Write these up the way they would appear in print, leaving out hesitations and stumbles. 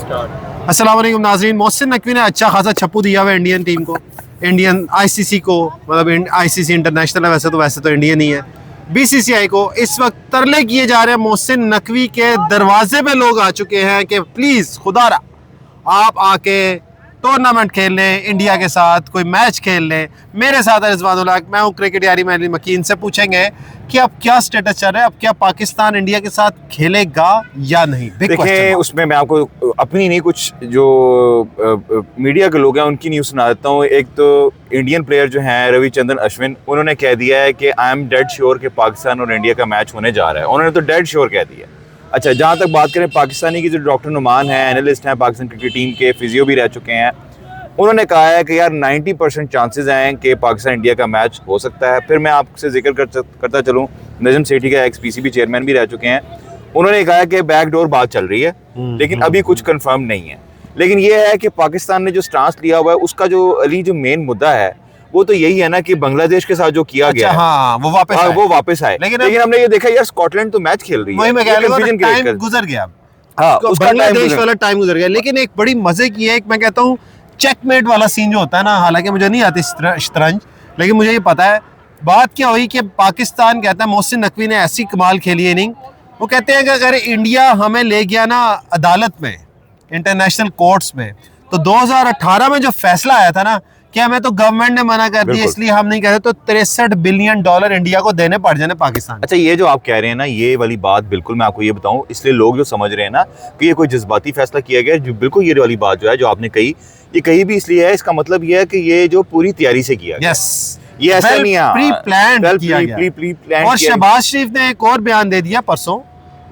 अस्सलाम वालेकुम नाज़रीन। मोहसिन नकवी ने अच्छा खासा छप्पू दिया हुआ है इंडियन टीम को, इंडियन आईसीसी को, मतलब आईसीसी इंटरनेशनल है, वैसे तो इंडियन ही है। बीसीसीआई को इस वक्त तरले किए जा रहे हैं। मोहसिन नकवी के दरवाजे पे लोग आ चुके हैं कि प्लीज़ खुदारा आप आके टूर्नामेंट खेल लें, इंडिया के साथ कोई मैच खेल लें। मेरे साथ है रिजवान उल हक, मैं हूँ क्रिकेट यारी महली मकीन। से पूछेंगे कि अब क्या स्टेटस चल रहा है, अब क्या पाकिस्तान इंडिया के साथ खेलेगा या नहीं। देखिए, उसमें मैं आपको अपनी नहीं, कुछ जो मीडिया के लोग हैं उनकी न्यूज़ सुना देता हूँ। एक तो इंडियन प्लेयर जो हैं रविचंद्रन अश्विन, उन्होंने कह दिया है कि आई एम डेड श्योर कि पाकिस्तान और इंडिया का मैच होने जा रहा है। उन्होंने तो डेड श्योर कह दिया। अच्छा, जहाँ तक बात करें पाकिस्तानी की, जो डॉक्टर नुमान हैं, एनालिस्ट हैं पाकिस्तान क्रिकेट टीम के, फिजियो भी रह चुके हैं, उन्होंने कहा है कि यार 90% चांसेस हैं कि पाकिस्तान इंडिया का मैच हो सकता है। फिर मैं आपसे जिक्र करता चलूँ, नजम सेठी का एक्स पीसीबी चेयरमैन भी रह चुके हैं, उन्होंने कहा कि बैकडोर बात चल रही है, लेकिन अभी कुछ कंफर्म नहीं है। लेकिन ये है कि पाकिस्तान ने जो स्टांस लिया हुआ है, उसका जो मेन मुद्दा है वो तो यही है ना कि बांग्लादेश के साथ जो किया गया है, हाँ, वो वापस आए। लेकिन हमने ये देखा यार, स्कॉटलैंड तो मैच खेल रही है, टाइम गुजर गया, बांग्लादेश वाला टाइम गुजर गया। लेकिन एक बड़ी मजे की है, मैं कहता हूँ चेकमेट वाला सीन जो होता है ना, हालांकि मुझे नहीं आती शतरंज, लेकिन मुझे ये पता है बात क्या हुई कि पाकिस्तान कहता है, मोहसिन नकवी ने ऐसी कमाल खेली इनिंग, वो कहते हैं कि अगर इंडिया हमें ले गया ना अदालत में, इंटरनेशनल कोर्ट्स में, तो 2018 में जो फैसला आया था ना कि हमें तो गवर्नमेंट ने मना कर दिया, इसलिए हम नहीं कहते, तो $63 बिलियन इंडिया को देने पड़ जाने पाकिस्तान। अच्छा, ये जो आप कह रहे हैं ना, ये वाली बात बिल्कुल मैं आपको ये बताऊं, इसलिए लोग जो समझ रहे हैं ना कि ये कोई जज्बाती फैसला किया गया, जो बिल्कुल ये वाली बात जो है जो आपने कही, ये कही भी इसलिए है, इसका मतलब ये है कि ये जो पूरी तैयारी से किया गया। ये ऐसा नहीं है, प्री प्लान। और शहबाज शरीफ ने एक और बयान दे दिया परसों,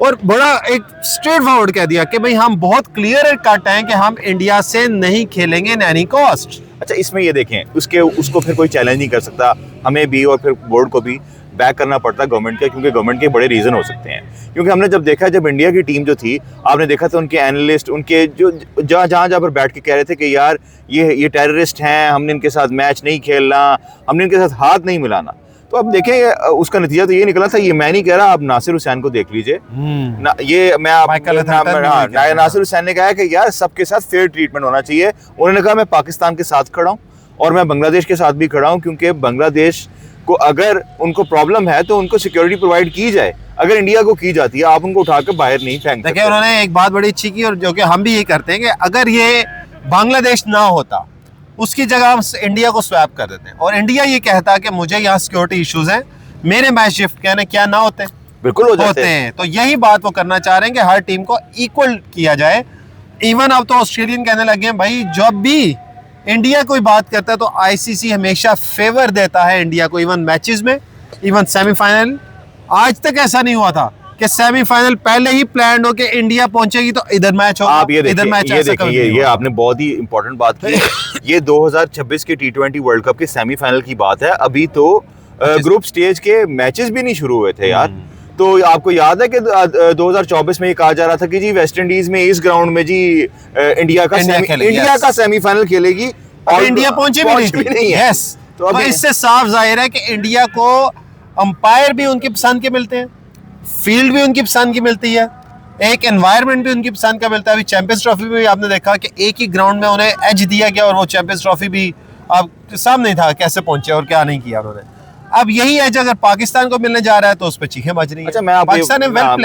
और बड़ा एक स्ट्रेट फॉरवर्ड कह दिया कि भाई हम बहुत क्लियर कट हैं कि हम इंडिया से नहीं खेलेंगे इन एनी कॉस्ट। अच्छा, इसमें ये देखें, उसको फिर कोई चैलेंज नहीं कर सकता, हमें भी और फिर बोर्ड को भी बैक करना पड़ता है गवर्नमेंट का, क्योंकि गवर्नमेंट के बड़े रीज़न हो सकते हैं। क्योंकि हमने जब देखा, जब इंडिया की टीम जो थी, आपने देखा था उनके एनालिस्ट, उनके जो जहाँ पर बैठ के कह रहे थे कि यार ये टेररिस्ट हैं, हमने इनके साथ मैच नहीं खेलना, हमने इनके साथ हाथ नहीं मिलाना। तो अब देखें, उसका नतीजा तो ये निकला था। ये मैं नहीं कह रहा, आप नासिर हुसैन को देख लीजिए नासिर हुसैन ने कहा है कि यार सबके साथ फेयर ट्रीटमेंट होना चाहिए। उन्होंने कहा मैं पाकिस्तान के साथ खड़ा हूँ और मैं बांग्लादेश के साथ भी खड़ा हूँ, क्योंकि बांग्लादेश को अगर उनको प्रॉब्लम है तो उनको सिक्योरिटी प्रोवाइड की जाए। अगर इंडिया को की जाती है, आप उनको उठाकर बाहर नहीं फेंक सकते। उन्होंने एक बात बड़ी अच्छी की, और जो कि हम भी ये करते हैं कि अगर ये बांग्लादेश ना होता, उसकी जगह हम इंडिया को स्वैप कर देते हैं, और इंडिया ये कहता कि मुझे यहाँ सिक्योरिटी इश्यूज हैं, मेरे मैच शिफ्ट कहने क्या ना होते, बिल्कुल होते हैं। तो यही बात वो करना चाह रहे हैं कि हर टीम को इक्वल किया जाए। इवन अब तो ऑस्ट्रेलियन कहने लगे हैं भाई, जब भी इंडिया कोई बात करता है तो आईसीसी हमेशा फेवर देता है इंडिया को, इवन मैचेस में, इवन सेमीफाइनल। आज तक ऐसा नहीं हुआ था कि सेमीफाइनल पहले ही प्लान हो के इंडिया पहुंचेगी तो इधर मैच होगा, इधर मैच। ये आपने बहुत ही इंपॉर्टेंट बात की। ये 2026 के T20 वर्ल्ड कप के सेमीफाइनल की बात है। अभी तो ग्रुप स्टेज के मैचेस भी नहीं शुरू हुए थे यार। तो आपको याद है कि 2024 में ये कहा जा रहा था कि जी वेस्ट इंडीज में इस ग्राउंड में जी इंडिया का सेमीफाइनल खेलेगी, और इंडिया पहुंची भी नहीं है। तो इससे साफ जाहिर है कि इंडिया को अंपायर भी उनकी पसंद के मिलते हैं, फील्ड भी उनकी पसंद की मिलती है, एक एनवायरनमेंट भी उनकी पसंद का मिलता है। अभी चैंपियंस ट्रॉफी में भी आपने देखा कि एक ही ग्राउंड में उन्हें एज दिया गया, और वो चैंपियंस ट्रॉफी भी आप सामने था कैसे पहुंचे और क्या नहीं किया उन्होंने। अब यही एज अगर पाकिस्तान को मिलने जा रहा है तो उस पर चीखें बज रही हैं। अच्छा, पाकिस्तान ने वेल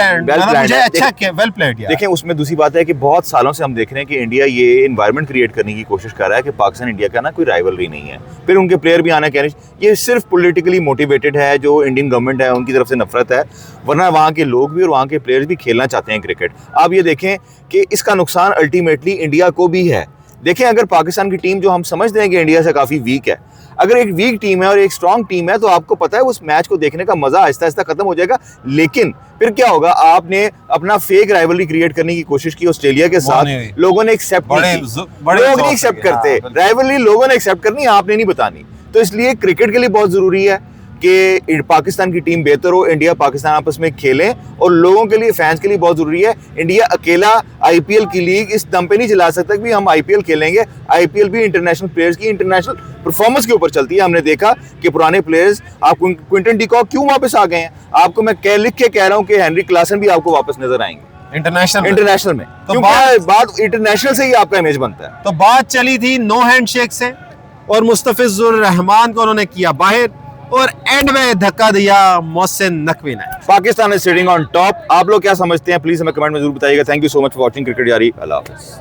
प्लान्ड किया। देखिए, उसमें दूसरी बात है कि बहुत सालों से हम देख रहे हैं कि इंडिया ये एनवायरनमेंट क्रिएट करने की कोशिश कर रहा है कि पाकिस्तान इंडिया का ना कोई राइवलरी नहीं है, फिर उनके प्लेयर भी आना कह रहे हैं, ये सिर्फ पॉलिटिकली मोटिवेटेड है। जो इंडियन गवर्नमेंट है उनकी तरफ से नफरत है, वरना वहाँ के लोग भी और वहाँ के प्लेयर्स भी खेलना चाहते हैं क्रिकेट। आप ये देखें कि इसका नुकसान अल्टीमेटली इंडिया को भी है। देखें, अगर पाकिस्तान की टीम, जो हम समझते हैं कि इंडिया से काफ़ी वीक है, अगर एक वीक टीम है और एक स्ट्रांग टीम है, तो आपको पता है उस मैच को देखने का मजा आहिस्ता आहिस्ता खत्म हो जाएगा। लेकिन फिर क्या होगा, आपने अपना फेक राइवलरी क्रिएट करने की कोशिश की ऑस्ट्रेलिया के साथ, लोगों ने एक्सेप्ट नहीं, लोग नहीं एक्सेप्ट करते राइवलरी, लोगों ने एक्सेप्ट करनी, आपने नहीं बतानी। तो इसलिए क्रिकेट के लिए बहुत जरूरी है कि पाकिस्तान की टीम बेहतर हो, इंडिया पाकिस्तान आपस में खेलें, और लोगों के लिए, फैंस के लिए बहुत ज़रूरी है। इंडिया अकेला आईपीएल की लीग इस दम पे नहीं चला सकता कि हम आईपीएल खेलेंगे। आईपीएल भी इंटरनेशनल प्लेयर्स की इंटरनेशनल परफॉर्मेंस के ऊपर चलती है। हमने देखा कि पुराने प्लेयर्स, आप क्विंटन डी कॉक क्यों वापस आ गए हैं, आपको मैं लिख के कह रहा हूँ कि हेनरी क्लासन भी आपको वापस नजर आएंगे। इंटरनेशनल में, तो क्योंकि बात इंटरनेशनल से ही आपका इमेज बनता है। तो बात चली थी नो हैंडशेक से और मुस्तफिजुर रहमान को उन्होंने किया बाहर और एंड में धक्का दिया मोहसिन नकवी ने। Pakistan is sitting on top. आप लोग क्या समझते हैं प्लीज हमें कमेंट में जरूर बताइएगा। Thank you so much for watching cricket यारी। अल्लाह हाफिज।